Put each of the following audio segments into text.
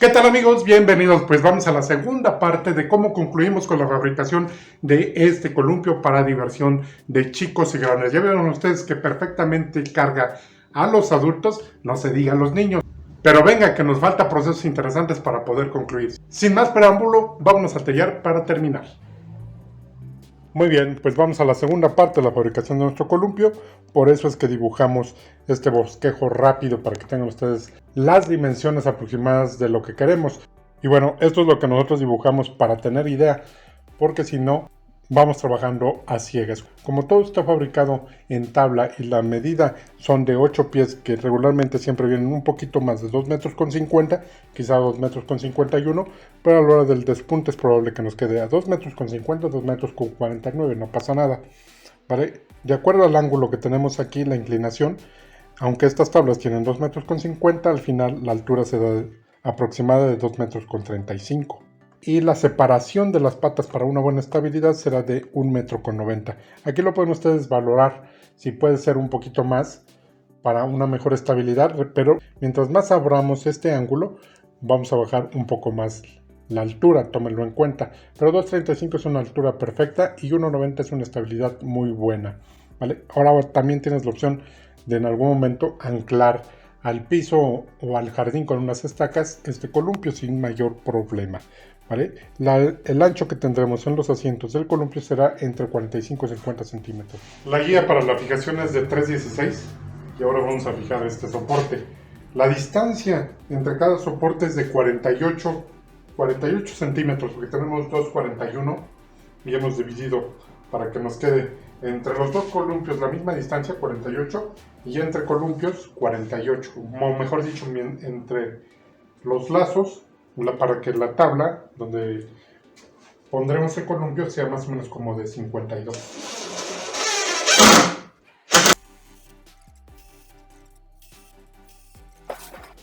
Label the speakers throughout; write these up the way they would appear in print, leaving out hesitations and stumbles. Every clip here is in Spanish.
Speaker 1: ¿Qué tal amigos? Bienvenidos, pues vamos a la segunda parte de cómo concluimos con la fabricación de este columpio para diversión de chicos y grandes. Ya vieron ustedes que perfectamente carga a los adultos, no se diga a los niños. Pero venga que nos falta procesos interesantes para poder concluir. Sin más preámbulo, vámonos a tallar para terminar. Muy bien, pues vamos a la segunda parte de la fabricación de nuestro columpio. Por eso es que dibujamos este bosquejo rápido para que tengan ustedes las dimensiones aproximadas de lo que queremos. Y bueno, esto es lo que nosotros dibujamos para tener idea, porque si no, vamos trabajando a ciegas. Como todo está fabricado en tabla y la medida son de 8 pies, que regularmente siempre vienen un poquito más de 2 metros con 50, quizá 2 metros con 51, pero a la hora del despunte es probable que nos quede a 2 metros con 50, 2 metros con 49, no pasa nada. ¿Vale? De acuerdo al ángulo que tenemos aquí, la inclinación, aunque estas tablas tienen 2 metros con 50, al final la altura se da aproximada de 2 metros con 35. Y la separación de las patas para una buena estabilidad será de 1 metro con 90. Aquí lo pueden ustedes valorar si puede ser un poquito más para una mejor estabilidad, pero mientras más abramos este ángulo, vamos a bajar un poco más la altura, tómenlo en cuenta. Pero 2.35 es una altura perfecta y 1.90 es una estabilidad muy buena, ¿vale? Ahora también tienes la opción de en algún momento anclar al piso o al jardín con unas estacas este columpio sin mayor problema, ¿vale? El ancho que tendremos en los asientos del columpio será entre 45 y 50 centímetros. La guía para la fijación es de 3.16 y ahora vamos a fijar este soporte. La distancia entre cada soporte es de 48 centímetros, porque tenemos 2.41 y hemos dividido para que nos quede entre los dos columpios la misma distancia, 48, y entre columpios 48, o mejor dicho, entre los lazos, para que la tabla donde pondremos el columpio sea más o menos como de 52.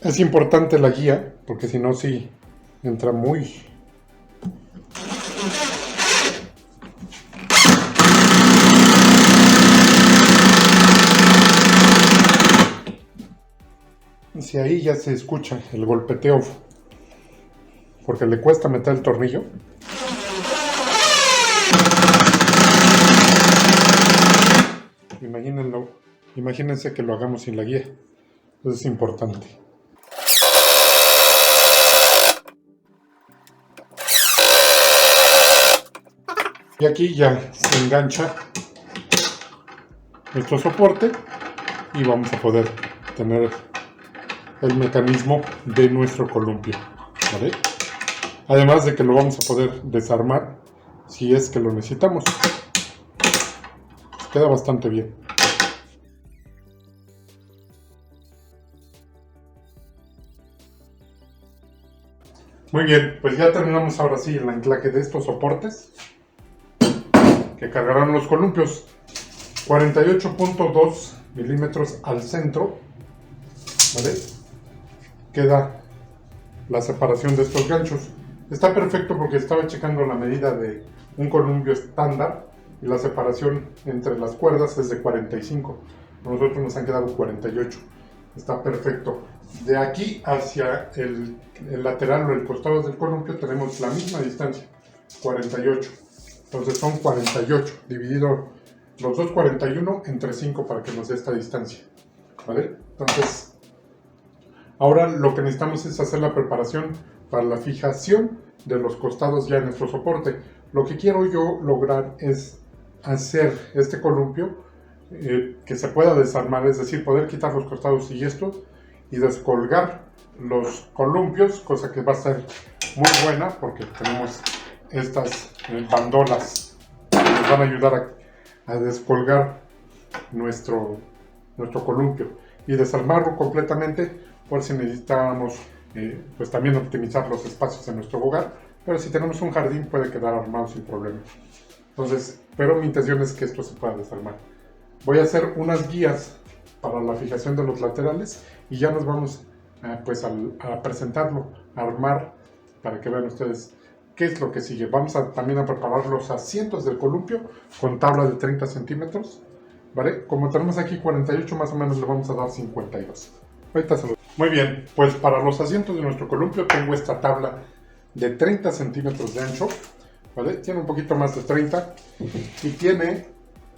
Speaker 1: Es importante la guía, porque si no, sí entra muy... Si ahí ya se escucha el golpeteo porque le cuesta meter el tornillo. Imagínense que lo hagamos sin la guía. Eso es importante. Y aquí ya se engancha nuestro soporte y vamos a poder tener el mecanismo de nuestro columpio, ¿vale? Además de que lo vamos a poder desarmar si es que lo necesitamos. Queda bastante bien. Muy bien, pues ya terminamos ahora sí el anclaje de estos soportes que cargarán los columpios. 48.2 milímetros al centro, ¿vale? Queda la separación de estos ganchos. Está perfecto porque estaba checando la medida de un columpio estándar y la separación entre las cuerdas es de 45. A nosotros nos han quedado 48. Está perfecto. De aquí hacia el lateral o el costado del columpio tenemos la misma distancia, 48. Entonces son 48, dividido los dos 41 entre 5 para que nos dé esta distancia, ¿vale? Entonces, ahora lo que necesitamos es hacer la preparación para la fijación de los costados ya en nuestro soporte. Lo que quiero yo lograr es hacer este columpio que se pueda desarmar, es decir, poder quitar los costados y estos y descolgar los columpios, cosa que va a ser muy buena porque tenemos estas bandolas que nos van a ayudar a descolgar nuestro columpio y desarmarlo completamente por si necesitamos pues también optimizar los espacios en nuestro hogar, pero si tenemos un jardín puede quedar armado sin problema. Entonces, pero mi intención es que esto se pueda desarmar. Voy a hacer unas guías para la fijación de los laterales y ya nos vamos pues a presentarlo, a armar, para que vean ustedes qué es lo que sigue. Vamos también a preparar los asientos del columpio con tabla de 30 centímetros, ¿vale? Como tenemos aquí 48, más o menos le vamos a dar 52. Ahorita se lo... Muy bien, pues para los asientos de nuestro columpio tengo esta tabla de 30 centímetros de ancho, ¿vale? Tiene un poquito más de 30 y tiene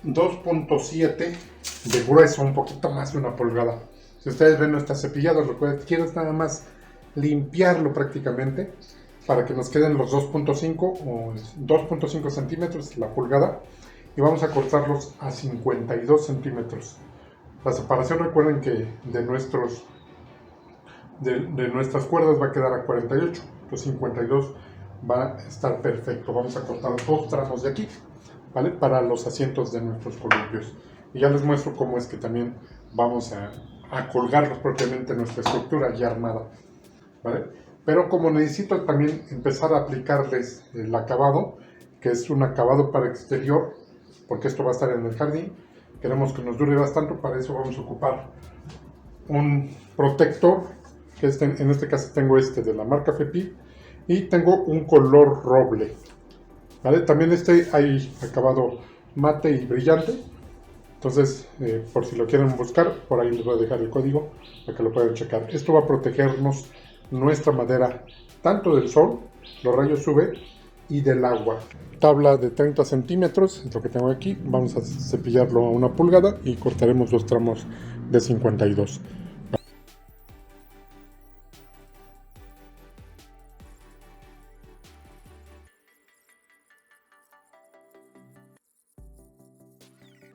Speaker 1: 2.7 de grueso, un poquito más de una pulgada. Si ustedes ven, no está cepillado, lo que quiero es nada más limpiarlo prácticamente para que nos queden los 2.5 o 2.5 centímetros la pulgada, y vamos a cortarlos a 52 centímetros. La separación, recuerden que de nuestras cuerdas va a quedar a 48, los 52 va a estar perfecto. Vamos a cortar 2 tramos de aquí, ¿vale? Para los asientos de nuestros columpios. Y ya les muestro cómo es que también vamos a colgarlos propiamente en nuestra estructura ya armada, ¿vale? Pero como necesito también empezar a aplicarles el acabado, que es un acabado para exterior, porque esto va a estar en el jardín, queremos que nos dure bastante. Para eso vamos a ocupar un protector, que en este caso tengo este de la marca FEPI, y tengo un color roble, ¿vale? También hay acabado mate y brillante. Entonces, por si lo quieren buscar, por ahí les voy a dejar el código para que lo puedan checar. Esto va a protegernos nuestra madera tanto del sol, los rayos UV, y del agua. Tabla de 30 centímetros es lo que tengo aquí. Vamos a cepillarlo a 1 pulgada y cortaremos 2 tramos de 52.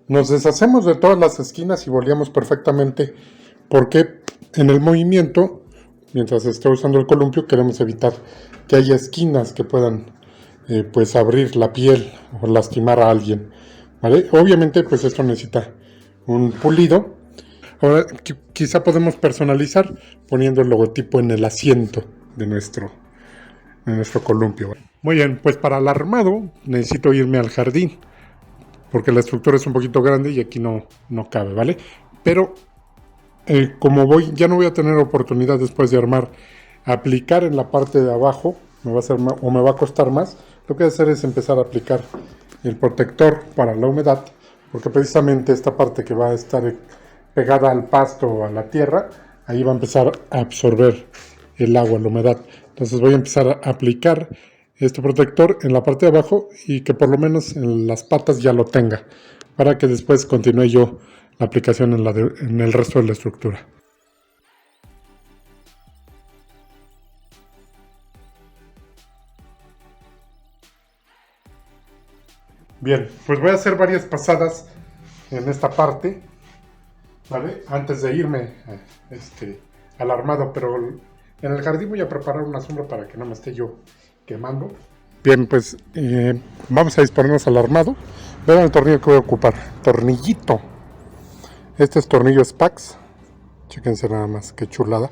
Speaker 1: Nos deshacemos de todas las esquinas y boleamos perfectamente, porque en el movimiento, mientras esté usando el columpio, queremos evitar que haya esquinas que puedan pues abrir la piel o lastimar a alguien, ¿vale? Obviamente pues esto necesita un pulido. Ahora quizá podemos personalizar poniendo el logotipo en el asiento de nuestro columpio. Muy bien, pues para el armado necesito irme al jardín, porque la estructura es un poquito grande y aquí no cabe, ¿vale? Pero como ya no voy a tener oportunidad después de armar, aplicar en la parte de abajo, me va a costar más. Lo que voy a hacer es empezar a aplicar el protector para la humedad, porque precisamente esta parte que va a estar pegada al pasto o a la tierra, ahí va a empezar a absorber el agua, la humedad. Entonces voy a empezar a aplicar este protector en la parte de abajo, y que por lo menos en las patas ya lo tenga, para que después continúe yo la aplicación en el resto de la estructura. Bien, pues voy a hacer varias pasadas en esta parte, ¿vale? Antes de irme al armado, pero en el jardín voy a preparar una sombra para que no me esté yo quemando. Bien, pues vamos a disponernos al armado. Vean el tornillo que voy a ocupar. Tornillito. Este es tornillo Spax. Chéquense nada más, qué chulada.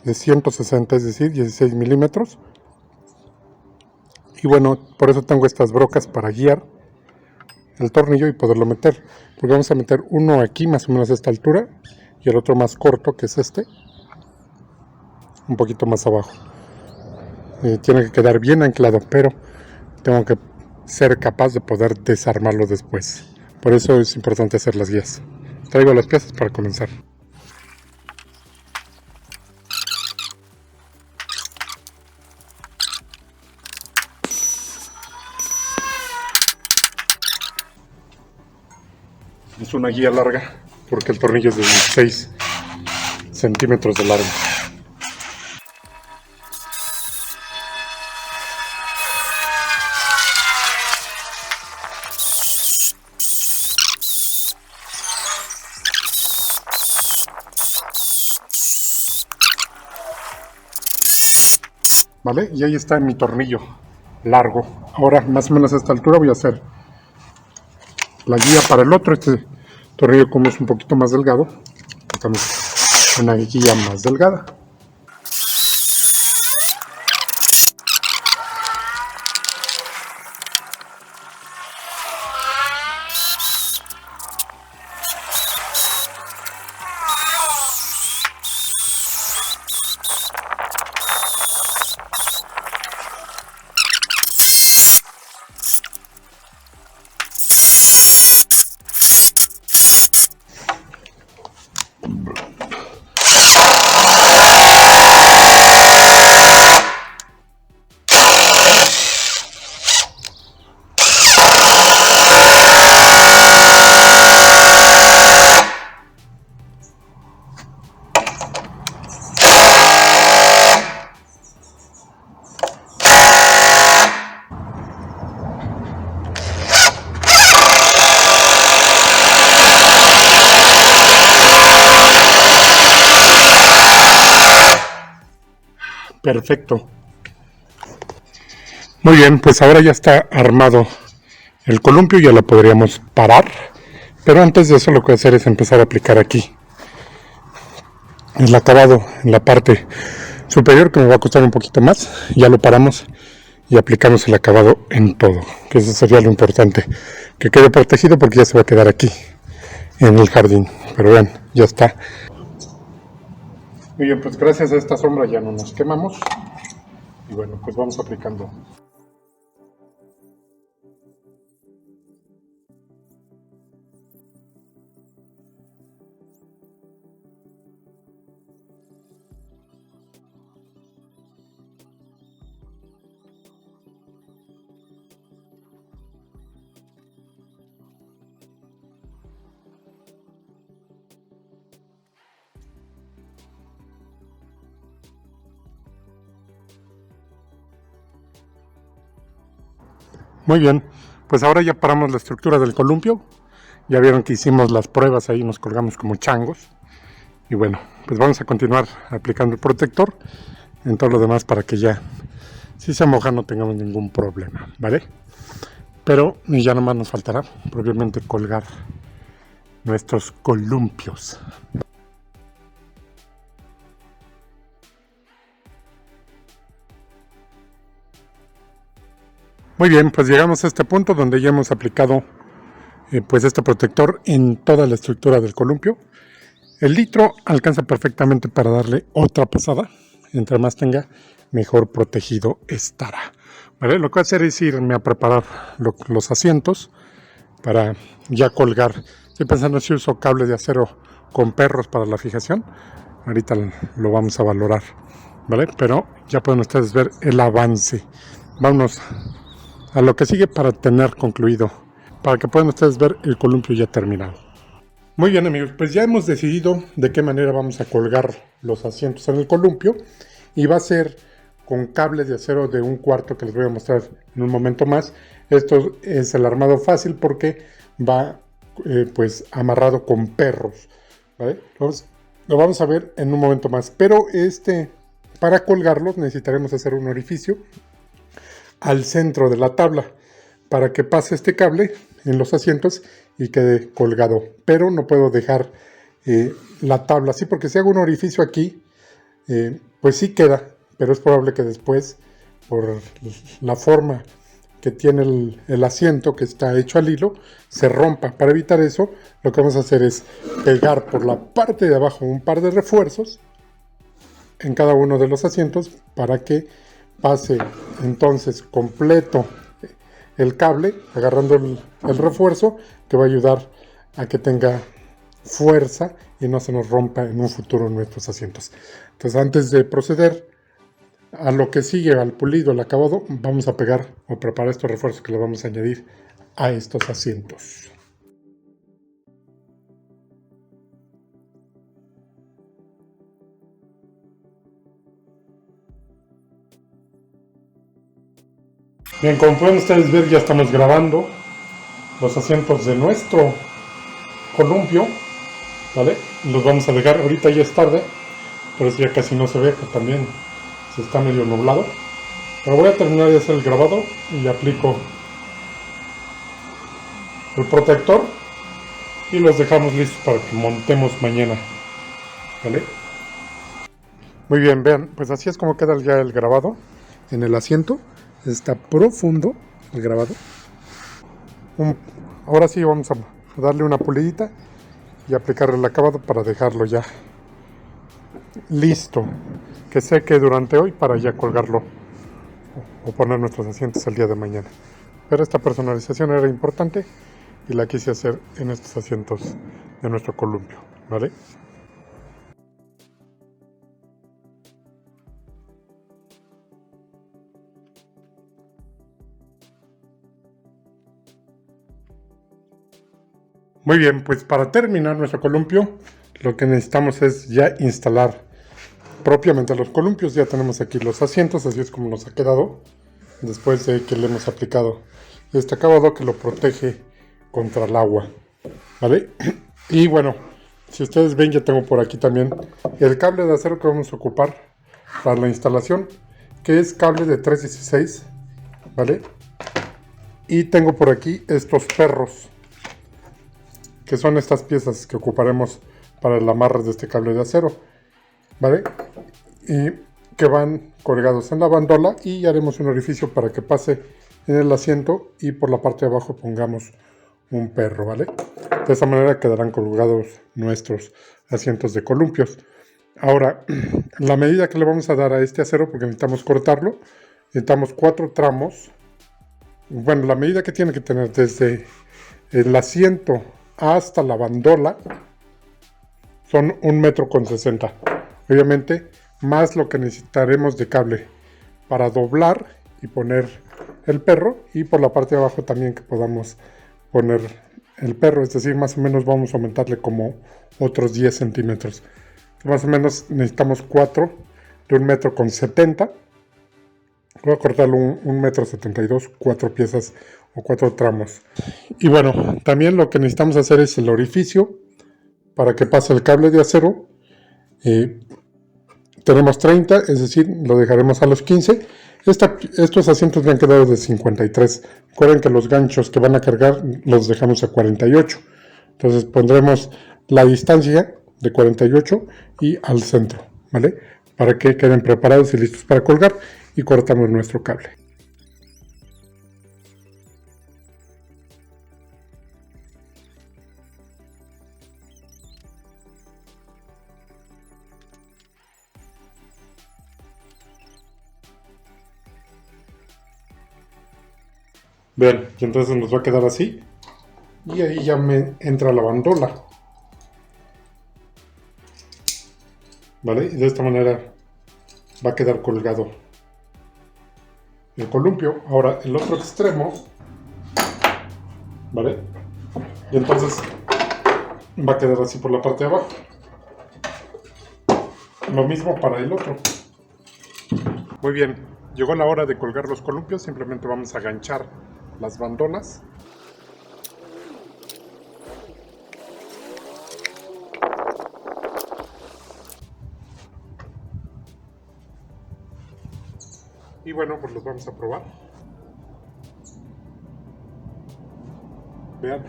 Speaker 1: De 160, es decir, 16 milímetros. Y bueno, por eso tengo estas brocas para guiar el tornillo y poderlo meter. Porque vamos a meter uno aquí, más o menos a esta altura, y el otro más corto, que es un poquito más abajo. Tiene que quedar bien anclado, pero tengo que ser capaz de poder desarmarlo después. Por eso es importante hacer las guías. Traigo las piezas para comenzar. Es una guía larga porque el tornillo es de 16 centímetros de largo. ¿Vale? Y ahí está mi tornillo largo. Ahora, más o menos a esta altura, voy a hacer la guía para el otro. Este tornillo, como es un poquito más delgado, necesitamos una guía más delgada. Perfecto. Muy bien, pues ahora ya está armado el columpio, ya lo podríamos parar. Pero antes de eso lo que voy a hacer es empezar a aplicar aquí el acabado en la parte superior, que me va a costar un poquito más. Ya lo paramos y aplicamos el acabado en todo, que eso sería lo importante, que quede protegido porque ya se va a quedar aquí en el jardín. Pero vean, ya está. Muy bien, pues gracias a esta sombra ya no nos quemamos. Y bueno, pues vamos aplicando. Muy bien, pues ahora ya paramos la estructura del columpio. Ya vieron que hicimos las pruebas ahí, nos colgamos como changos. Y bueno, pues vamos a continuar aplicando el protector en todo lo demás para que ya, si se moja, no tengamos ningún problema, ¿vale? Pero ya nomás nos faltará propiamente colgar nuestros columpios. Muy bien, pues llegamos a este punto donde ya hemos aplicado pues este protector en toda la estructura del columpio. El litro alcanza perfectamente para darle otra pasada. Entre más tenga, mejor protegido estará. ¿Vale? Lo que voy a hacer es irme a preparar los asientos para ya colgar. Estoy pensando si uso cable de acero con perros para la fijación. Ahorita lo vamos a valorar, ¿vale? Pero ya pueden ustedes ver el avance. Vámonos a lo que sigue para tener concluido, para que puedan ustedes ver el columpio ya terminado. Muy bien, amigos, pues ya hemos decidido de qué manera vamos a colgar los asientos en el columpio, y va a ser con cables de acero de 1/4 que les voy a mostrar en un momento más. Esto es el armado fácil porque va pues amarrado con perros, ¿vale? Lo vamos a ver en un momento más, pero para colgarlos necesitaremos hacer un orificio al centro de la tabla para que pase este cable en los asientos y quede colgado, pero no puedo dejar la tabla así, porque si hago un orificio aquí pues sí queda, pero es probable que después, por la forma que tiene el asiento, que está hecho al hilo, se rompa. Para evitar eso, lo que vamos a hacer es pegar por la parte de abajo un par de refuerzos en cada uno de los asientos para que pase entonces completo el cable, agarrando el refuerzo, que va a ayudar a que tenga fuerza y no se nos rompa en un futuro nuestros asientos. Entonces, antes de proceder a lo que sigue, al pulido, al acabado, vamos a pegar o preparar estos refuerzos que le vamos a añadir a estos asientos. Bien, como pueden ustedes ver, ya estamos grabando los asientos de nuestro columpio, ¿vale? Los vamos a dejar, ahorita ya es tarde, por eso ya casi no se ve, que también se está medio nublado. Pero voy a terminar de hacer el grabado y aplico el protector y los dejamos listos para que montemos mañana, ¿vale? Muy bien, vean, pues así es como queda ya el grabado en el asiento. Está profundo el grabado. Ahora sí vamos a darle una pulidita y aplicarle el acabado para dejarlo ya listo, que seque durante hoy para ya colgarlo o poner nuestros asientos el día de mañana. Pero esta personalización era importante y la quise hacer en estos asientos de nuestro columpio, ¿vale? Muy bien, pues para terminar nuestro columpio, lo que necesitamos es ya instalar propiamente los columpios. Ya tenemos aquí los asientos, así es como nos ha quedado después de que le hemos aplicado este acabado que lo protege contra el agua, ¿vale? Y bueno, si ustedes ven, ya tengo por aquí también el cable de acero que vamos a ocupar para la instalación, que es cable de 316, ¿vale? Y tengo por aquí estos perros, que son estas piezas que ocuparemos para el amarre de este cable de acero, ¿vale? Y que van colgados en la bandola, y haremos un orificio para que pase en el asiento y por la parte de abajo pongamos un perro, ¿vale? De esa manera quedarán colgados nuestros asientos de columpios. Ahora, la medida que le vamos a dar a este acero, porque necesitamos cortarlo, necesitamos 4 tramos. Bueno, la medida que tiene que tener desde el asiento hasta la bandola son 1,60 m. Obviamente, más lo que necesitaremos de cable para doblar y poner el perro, y por la parte de abajo también que podamos poner el perro, es decir, más o menos vamos a aumentarle como otros 10 centímetros. Más o menos necesitamos 4 de 1,70 m. Voy a cortarlo 1,72 m, 4 piezas o 4 tramos. Y bueno, también lo que necesitamos hacer es el orificio para que pase el cable de acero. Tenemos 30, es decir, lo dejaremos a los 15. Estos asientos me han quedado de 53. Recuerden que los ganchos que van a cargar los dejamos a 48. Entonces pondremos la distancia de 48 y al centro, ¿vale? Para que queden preparados y listos para colgar, y cortamos nuestro cable. Vean, y entonces nos va a quedar así, y ahí ya me entra la bandola, ¿vale? Y de esta manera va a quedar colgado el columpio. Ahora el otro extremo, ¿vale? Y entonces va a quedar así por la parte de abajo. Lo mismo para el otro. Muy bien, llegó la hora de colgar los columpios. Simplemente vamos a ganchar las bandolas. Y bueno, pues los vamos a probar. Vean.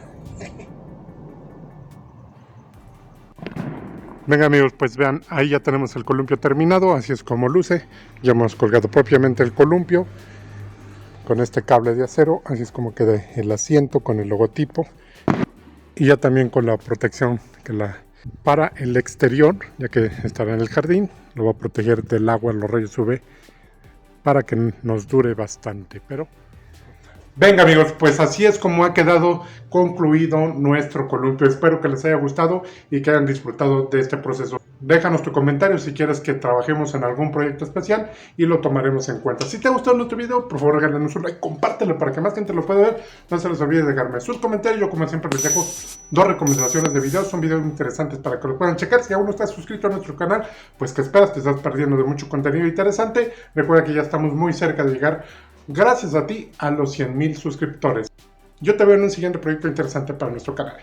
Speaker 1: Venga amigos, pues vean, ahí ya tenemos el columpio terminado, así es como luce. Ya hemos colgado propiamente el columpio con este cable de acero, así es como queda el asiento con el logotipo, y ya también con la protección para el exterior, ya que estará en el jardín, lo va a proteger del agua, los rayos UV, para que nos dure bastante. Pero venga amigos, pues así es como ha quedado concluido nuestro columpio. Espero que les haya gustado y que hayan disfrutado de este proceso. Déjanos tu comentario si quieres que trabajemos en algún proyecto especial y lo tomaremos en cuenta. Si te ha gustado nuestro video, por favor regálanos un like, compártelo para que más gente lo pueda ver. No se les olvide dejarme sus comentarios. Yo como siempre les dejo 2 recomendaciones de videos. Son videos interesantes para que lo puedan checar. Si aún no estás suscrito a nuestro canal, pues ¿qué esperas? Te estás perdiendo de mucho contenido interesante. Recuerda que ya estamos muy cerca de llegar, gracias a ti, a los 100,000 suscriptores. Yo te veo en un siguiente proyecto interesante para nuestro canal.